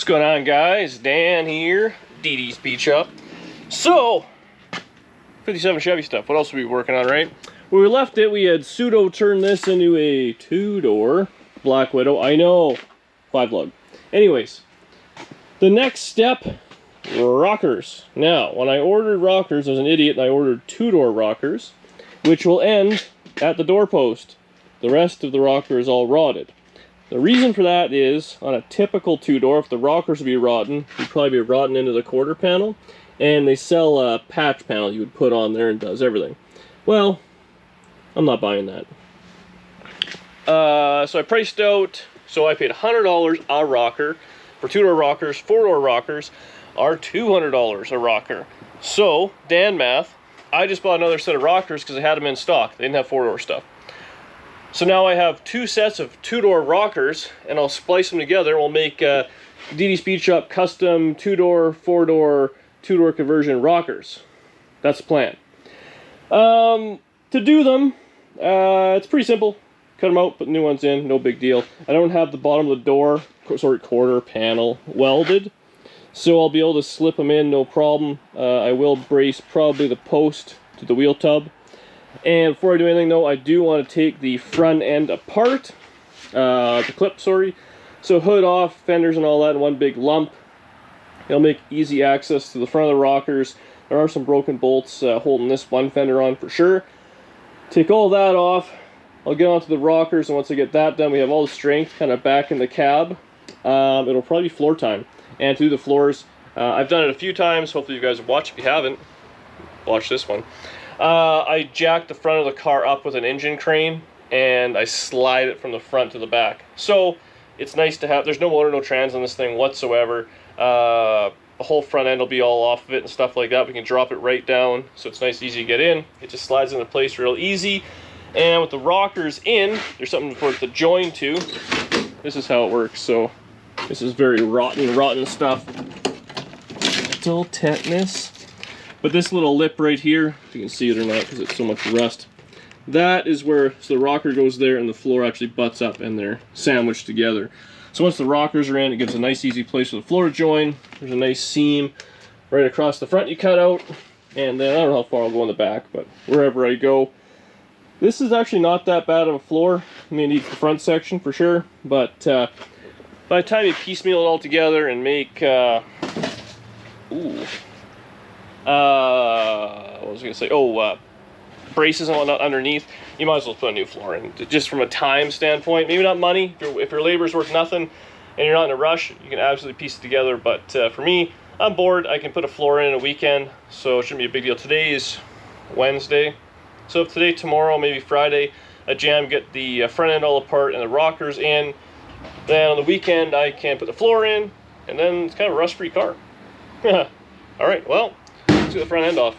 What's going on, guys? Dan here, DD's Beach Up. So, 57 Chevy stuff. What else are we working on, right? When we left it, we had pseudo turned this into a 2-door Black Widow. I know, 5-lug. Anyways, the next step, rockers. Now, when I ordered rockers, I was an idiot and I ordered 2-door rockers, which will end at the doorpost. The rest of the rocker is all rotted. The reason for that is, on a typical 2-door, if the rockers would be rotten, you'd probably be rotten into the quarter panel, and they sell a patch panel you would put on there and does everything. Well, I'm not buying that. So I priced out, so I paid $100 a rocker. For 2-door rockers, 4-door rockers are $200 a rocker. So, Dan math, I just bought another set of rockers because I had them in stock. They didn't have 4-door stuff. So now I have 2 sets of 2-door rockers, and I'll splice them together. We'll make DD's Beach Up custom 2-door, 4-door, 2-door conversion rockers. That's the plan. To do them, it's pretty simple. Cut them out, put new ones in, no big deal. I don't have the bottom of the door, quarter panel welded, so I'll be able to slip them in, no problem. I will brace probably the post to the wheel tub. And before I do anything though, I do want to take the front end apart, the clip, sorry. So hood off, fenders and all that in one big lump. It'll make easy access to the front of the rockers. There are some broken bolts holding this one fender on for sure. Take all that off. I'll get onto the rockers, and once I get that done, we have all the strength kind of back in the cab. It'll probably be floor time. And to do the floors, I've done it a few times. Hopefully you guys have watched. If you haven't, watch this one. I jacked the front of the car up with an engine crane, and I slide it from the front to the back. So it's nice to have, there's no motor, no trans on this thing whatsoever. The whole front end will be all off of it and stuff like that. We can drop it right down, so it's nice, easy to get in. It just slides into place real easy. And with the rockers in, there's something for it to join to. This is how it works. So this is very rotten stuff. Still tetanus. But this little lip right here, if you can see it or not because it's so much rust, that is where so the rocker goes there and the floor actually butts up and they're sandwiched together. So once the rockers are in, it gives a nice easy place for the floor to join. There's a nice seam right across the front you cut out, and then I don't know how far I'll go in the back, but wherever I go. This is actually not that bad of a floor. I mean, it needs the front section for sure, but by the time you piecemeal it all together and make what was I going to say? Braces and whatnot underneath, you might as well put a new floor in. Just from a time standpoint, maybe not money. If your labor's worth nothing and you're not in a rush, you can absolutely piece it together. But for me, I'm bored. I can put a floor in a weekend, so it shouldn't be a big deal. Today is Wednesday. So if today, tomorrow, maybe Friday, I get the front end all apart and the rockers in, then on the weekend I can put the floor in, and then it's kind of a rust-free car. Alright, well, let's get the front end off.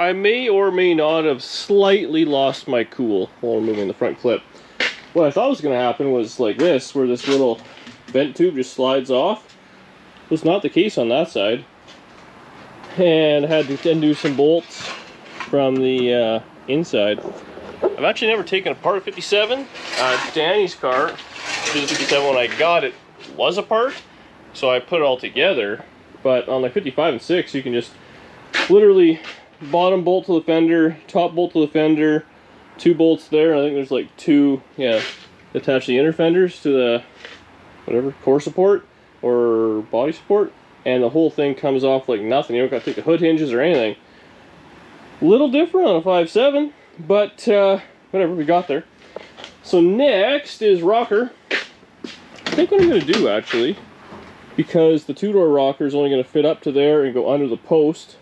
I may or may not have slightly lost my cool while moving the front clip. What I thought was going to happen was like this, where this little vent tube just slides off. It was not the case on that side. And I had to undo some bolts from the inside. I've actually never taken apart a 57. Danny's car, the 57, when I got it, was apart, so I put it all together. But on the 55 and 6, you can just literally bottom bolt to the fender, top bolt to the fender, 2 bolts there. I think there's like 2, yeah, attach the inner fenders to the whatever core support or body support, and the whole thing comes off like nothing. You don't got to take the hood hinges or anything. A little different on a 5.7, but whatever, we got there. So next is rocker. I think what I'm going to do, actually, because the 2-door rocker is only going to fit up to there and go under the post,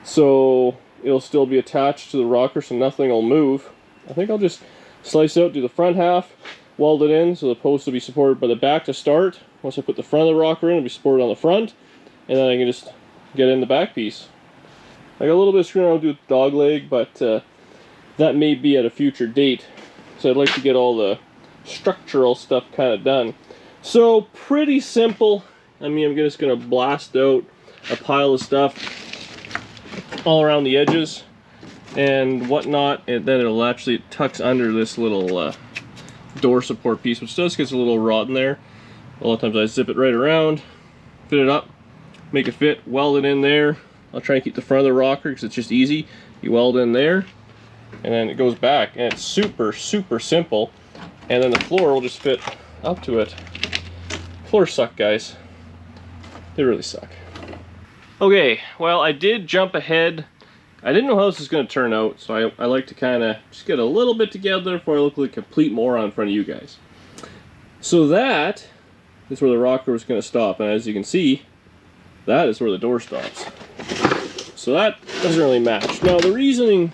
so it'll still be attached to the rocker, so nothing will move. I think I'll just slice out, do the front half, weld it in, so the post will be supported by the back to start. Once I put the front of the rocker in, it'll be supported on the front, and then I can just get in the back piece. I got a little bit of screwing around to do with the dog leg, but that may be at a future date. So I'd like to get all the structural stuff kind of done. So pretty simple. I mean, I'm just going to blast out a pile of stuff all around the edges and whatnot, and then it'll actually tucks under this little door support piece, which does get a little rotten there. A lot of times I zip it right around, fit it up, make it fit, weld it in there. I'll try and keep the front of the rocker because it's just easy. You weld in there, and then it goes back, and it's super, super simple. And then the floor will just fit up to it. Floors suck, guys. They really suck. Okay, well, I did jump ahead. I didn't know how this was going to turn out, so I like to kind of just get a little bit together before I look like a complete moron in front of you guys. So that is where the rocker was going to stop, and as you can see, that is where the door stops. So that doesn't really match. Now the reasoning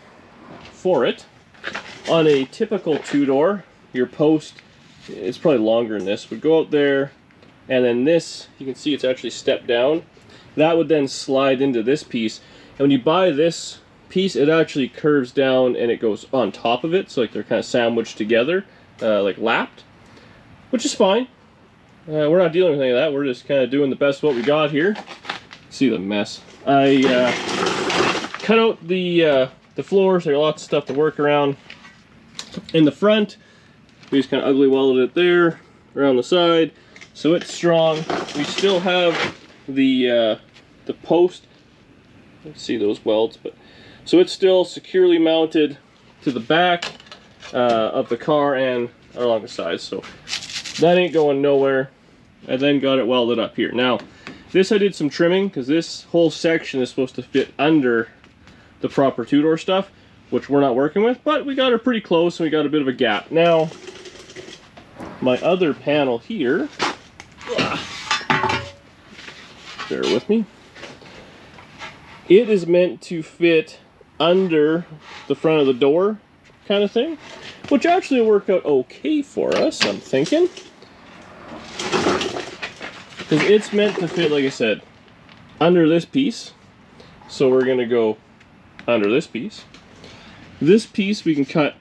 for it, on a typical 2-door, your post is probably longer than this, would go out there, and then this, you can see it's actually stepped down. That would then slide into this piece, and when you buy this piece, it actually curves down and it goes on top of it, so like they're kind of sandwiched together, like lapped, which is fine. We're not dealing with any of that. We're just kind of doing the best of what we got here. See the mess. I cut out the floor, so there's lots of stuff to work around. In the front, we just kind of ugly welded it there, around the side, so it's strong. We still have the post. Let's see those welds, but so it's still securely mounted to the back of the car and along the sides, so that ain't going nowhere. I then got it welded up here. Now, this I did some trimming because this whole section is supposed to fit under the proper 2-door stuff, which we're not working with, but we got it pretty close and we got a bit of a gap. Now, my other panel here, bear with me, it is meant to fit under the front of the door kind of thing, which actually worked out okay for us, I'm thinking. Because it's meant to fit, like I said, under this piece. So we're going to go under this piece. This piece we can cut,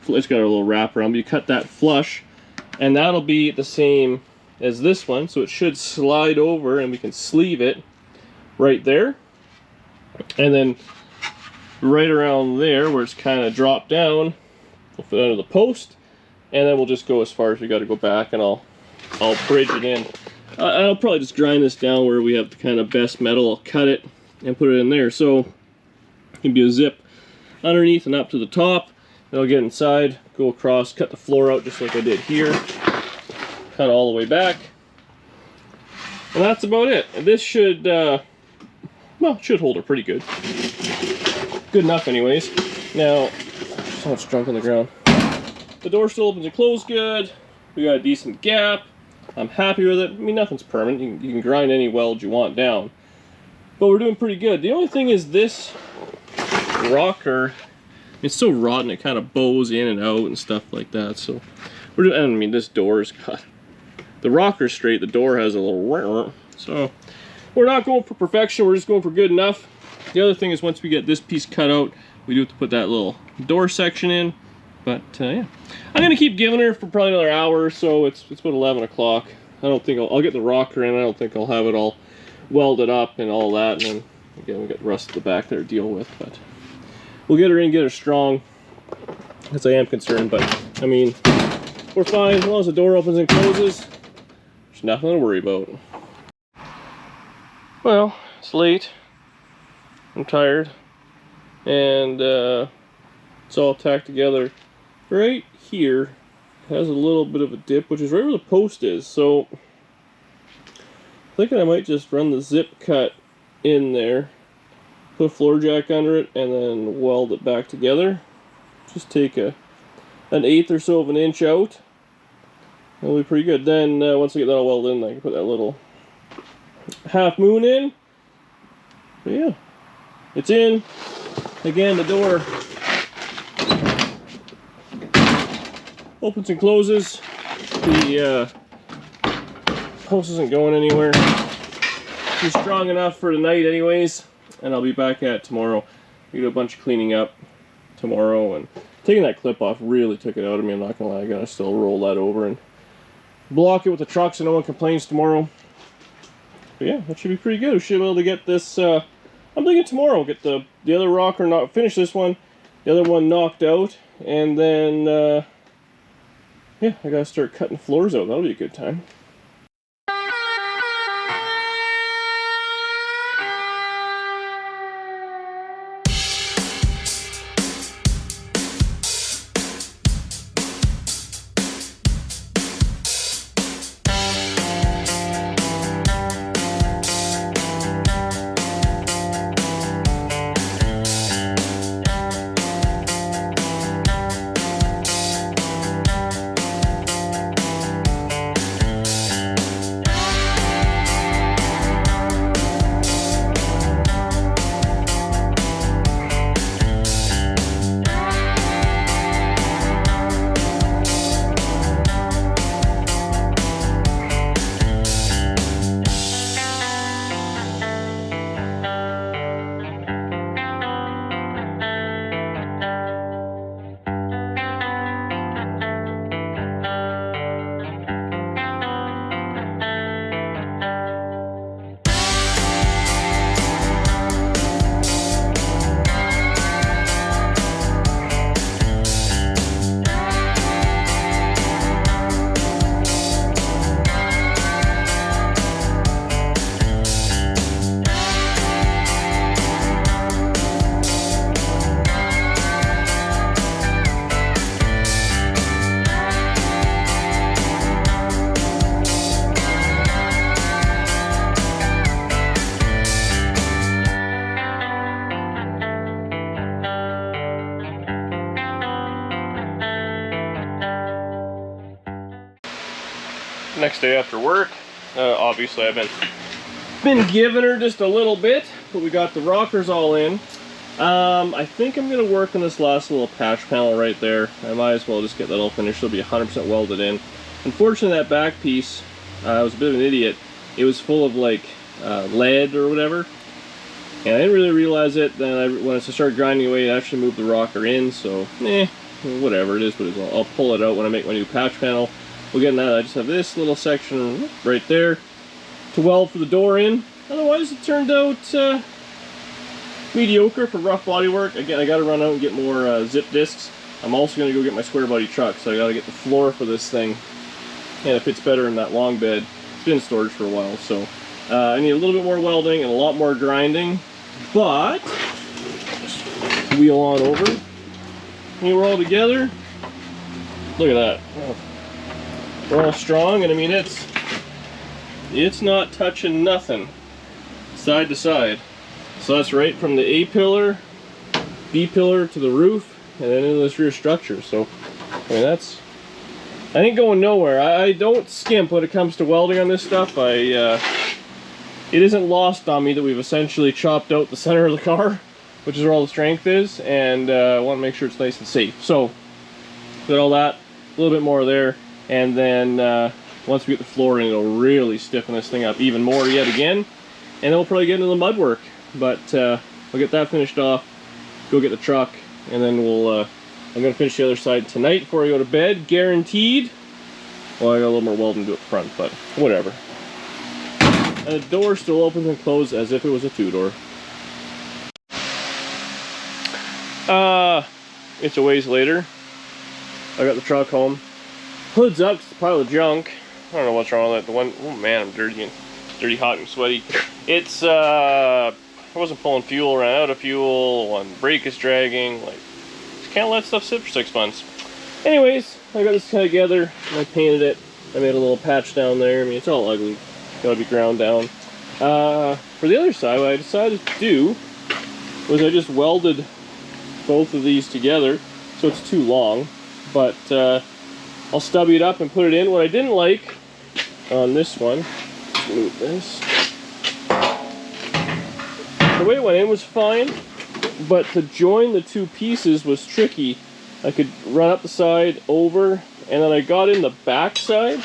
it's got a little wrap around, but you cut that flush, and that'll be the same as this one. So it should slide over and we can sleeve it right there. And then right around there where it's kind of dropped down, we'll fit under the post, and then we'll just go as far as we got to go back, and I'll bridge it in. I'll probably just grind this down where we have the kind of best metal. I'll cut it and put it in there. So it can be a zip underneath and up to the top. Then I'll get inside, go across, cut the floor out just like I did here. Cut all the way back. And that's about it. And this should, well, it should hold her pretty good. Good enough anyways. Now, so much junk on the ground. The door still opens and closes good. We got a decent gap. I'm happy with it. I mean, nothing's permanent. You can grind any weld you want down. But we're doing pretty good. The only thing is this rocker, it's so rotten, it kind of bows in and out and stuff like that. So we're doing, I mean, this door's got, the rocker's straight, the door has a little, so we're not going for perfection, we're just going for good enough. The other thing is once we get this piece cut out, we do have to put that little door section in. But yeah, I'm gonna keep giving her for probably another hour or so. It's about 11 o'clock. I don't think I'll get the rocker in. I don't think I'll have it all welded up and all that. And then again, we got rust at the back there to deal with. But we'll get her in, get her strong. As I am concerned, but I mean, we're fine as long as the door opens and closes. There's nothing to worry about. Well, it's late. I'm tired, and it's all tacked together. Right here has a little bit of a dip, which is right where the post is. So, thinking I might just run the zip cut in there, put a floor jack under it, and then weld it back together. Just take an 1/8 or so of an inch out. That'll be pretty good. Then once I get that all welded in, I can put that little half moon in. But yeah, it's in. Again, the door opens and closes. The post isn't going anywhere. It's strong enough for tonight anyways, and I'll be back at it tomorrow. We do a bunch of cleaning up tomorrow, and taking that clip off really took it out of me. I'm not gonna lie, I gotta still roll that over and block it with the truck so no one complains tomorrow. But yeah, that should be pretty good. We should be able to get this, I'm thinking tomorrow, get the other rocker, not finish this one, the other one knocked out, and then, yeah, I gotta start cutting floors out. That'll be a good time. Next day after work, obviously I've been giving her just a little bit, but we got the rockers all in. I think I'm going to work on this last little patch panel right there. I might as well just get that all finished. It'll be 100% welded in. Unfortunately, that back piece, I was a bit of an idiot. It was full of like lead or whatever, and I didn't really realize it. Then when I started grinding away, it actually moved the rocker in, so whatever, it is what it is. I'll pull it out when I make my new patch panel. We'll get in that. I just have this little section right there to weld for the door in. Otherwise, it turned out mediocre for rough body work. Again, I got to run out and get more zip discs. I'm also going to go get my square body truck, so I got to get the floor for this thing, and it fits better in that long bed. It's been in storage for a while, so I need a little bit more welding and a lot more grinding. But just wheel on over. And we're all together. Look at that. We're all strong, and I mean it's not touching nothing side to side. So that's right from the A pillar, B pillar to the roof, and then into this rear structure. So I mean I ain't going nowhere. I don't skimp when it comes to welding on this stuff. It isn't lost on me that we've essentially chopped out the center of the car, which is where all the strength is, and I want to make sure it's nice and safe. So got all that, a little bit more there. And then once we get the floor in, it'll really stiffen this thing up even more yet again. And then we'll probably get into the mud work. But we'll get that finished off, go get the truck, and then we'll, I'm going to finish the other side tonight before I go to bed, guaranteed. Well, I got a little more welding to do up front, but whatever. And the door still opens and closes as if it was a two-door. It's a ways later. I got the truck home. Hood's up, it's a pile of junk. I don't know what's wrong with it. The one, oh man, I'm dirty, hot, and sweaty. It's, I wasn't pulling fuel, ran out of fuel, one brake is dragging, like, just can't let stuff sit for 6 months. Anyways, I got this kind of together, and I painted it. I made a little patch down there. I mean, it's all ugly, gotta be ground down. For the other side, what I decided to do was I just welded both of these together, so it's too long, but I'll stubby it up and put it in. What I didn't like on this one, let's move this. The way it went in was fine, but to join the two pieces was tricky. I could run up the side, over, and then I got in the back side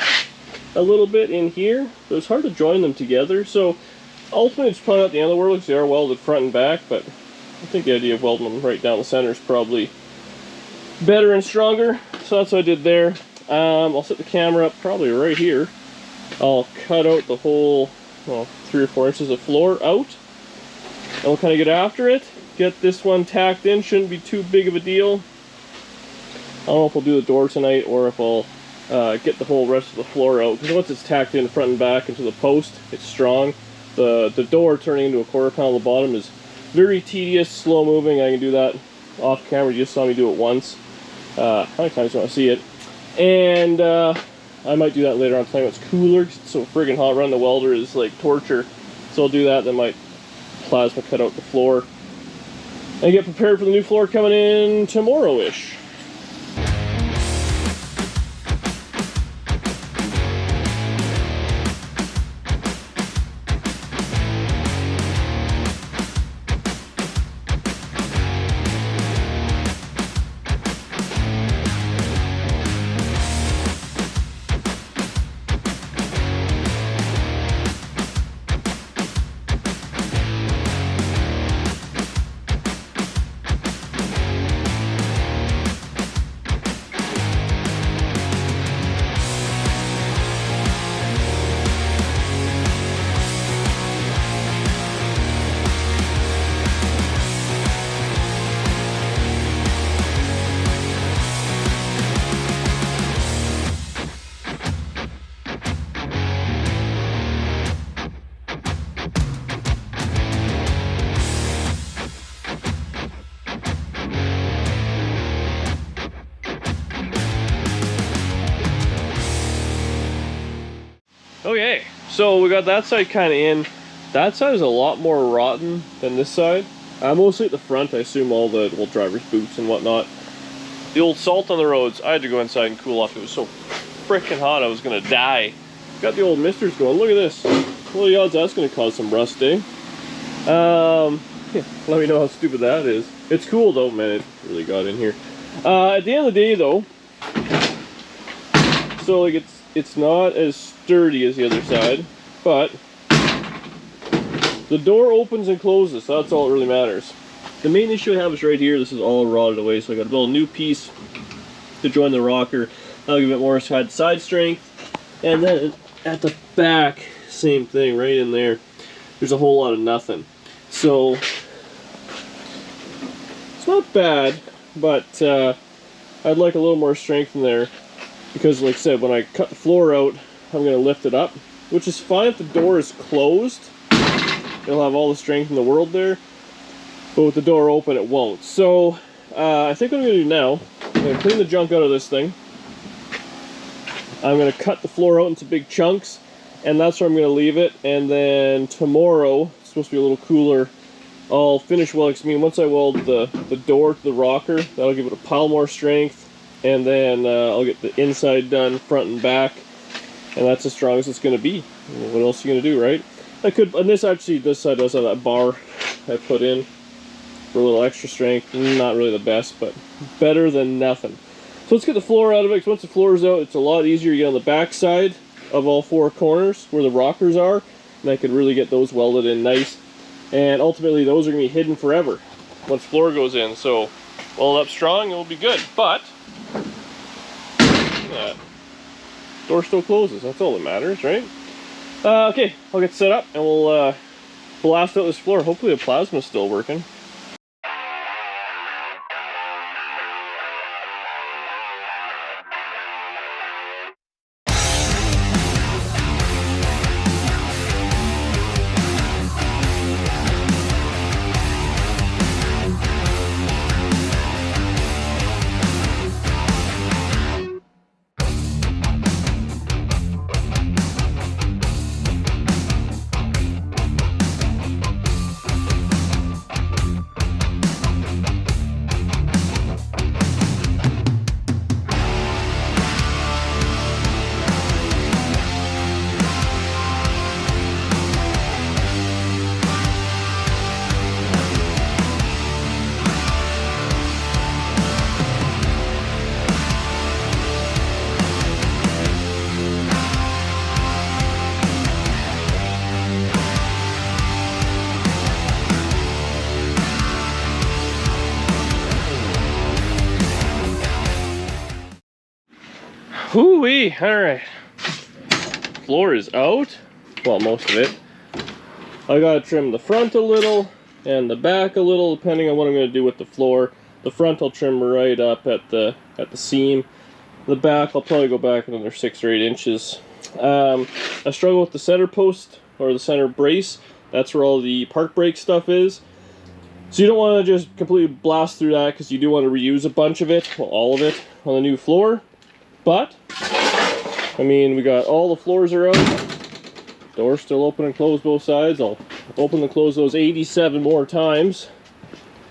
a little bit in here, so it's hard to join them together. So ultimately it's probably not the end of the world because they are welded front and back, but I think the idea of welding them right down the center is probably better and stronger. So that's what I did there. I'll set the camera up probably right here. I'll cut out the whole, well, 3 or 4 inches of floor out, and we'll kind of get after it. Get this one tacked in, shouldn't be too big of a deal. I don't know if we'll do the door tonight or if I'll get the whole rest of the floor out, because once it's tacked in front and back into the post, it's strong. The door turning into a quarter panel at the bottom is very tedious, slow moving. I can do that off camera. You just saw me do it once. How many times do you want to see it? And I might do that later on tonight when it's cooler, because it's so friggin' hot. Running the welder is like torture. So I'll do that, then might plasma cut out the floor and get prepared for the new floor coming in tomorrow-ish. Okay, so we got that side kind of in. That side is a lot more rotten than this side. Mostly at the front, I assume all the old driver's boots and whatnot. The old salt on the roads, I had to go inside and cool off. It was so freaking hot, I was gonna die. Got the old misters going. Look at this. What are the odds that's gonna cause some rust, eh? Yeah, let me know how stupid that is. It's cool though, man. It really got in here. At the end of the day, though, so like it's not as sturdy as the other side, but the door opens and closes, so that's all that really matters. The main issue I have is right here. This is all rotted away, so I got to build a new piece to join the rocker. That'll give it more side strength. And then at the back, same thing, right in there. There's a whole lot of nothing. So it's not bad, but I'd like a little more strength in there, because like I said, when I cut the floor out, I'm going to lift it up, which is fine if the door is closed. It'll have all the strength in the world there, but with the door open it won't. So I think what I'm going to do now, I'm going to clean the junk out of this thing. I'm going to cut the floor out into big chunks, and that's where I'm going to leave it. And then tomorrow, it's supposed to be a little cooler, I'll finish welding. I mean, once I weld the door to the rocker, that'll give it a pile more strength, and then I'll get the inside done, front and back, and that's as strong as it's going to be. What else are you going to do, right? I could, and this side does have that bar I put in for a little extra strength. Not really the best, but better than nothing. So let's get the floor out of it, because once the floor is out, it's a lot easier to get on the back side of all 4 corners where the rockers are, and I could really get those welded in nice. And ultimately, those are going to be hidden forever once floor goes in. So, weld up strong, it will be good. But, look at that. Door still closes. That's all that matters, right? Okay, I'll get set up and we'll blast out this floor. Hopefully the plasma's still working. Woo-wee, all right. Floor is out, well, most of it. I gotta trim the front a little and the back a little, depending on what I'm gonna do with the floor. The front I'll trim right up at the seam. The back I'll probably go back another 6 or 8 inches. I struggle with the center post or the center brace. That's where all the park brake stuff is. So you don't want to just completely blast through that because you do want to reuse a bunch of it, well, all of it, on the new floor. But, I mean, we got all the floors are out. Doors still open and closed both sides. I'll open and close those 87 more times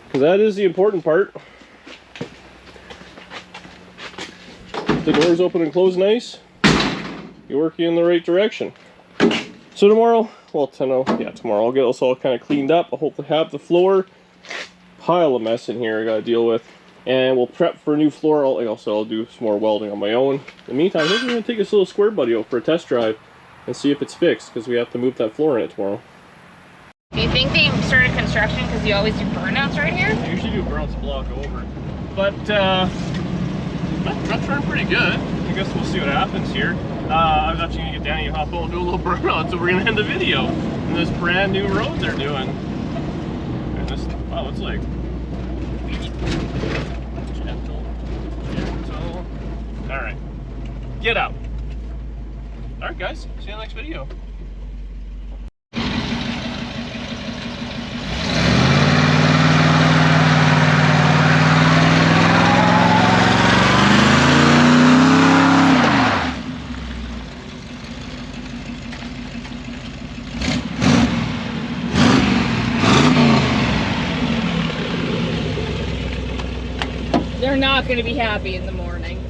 because that is the important part. If the doors open and close nice, you're working in the right direction. So tomorrow, well, tomorrow I'll get this all kind of cleaned up. I'll hopefully have the floor. Pile of mess in here I gotta deal with, and we'll prep for a new floor. I'll do some more welding on my own. In the meantime, I think we're gonna take this little square buddy out for a test drive and see if it's fixed, because we have to move that floor in it tomorrow. Do you think they started construction because you always do burnouts right here? I usually do burnouts a block over, but that's running pretty good. I guess we'll see what happens here. I was actually gonna get Danny to hop out and do a little burnout, so we're gonna end the video in this brand new road they're doing. And this, wow, it's like gentle. All right, get out. All right, guys, see you in the next video. They're not going to be happy in the morning.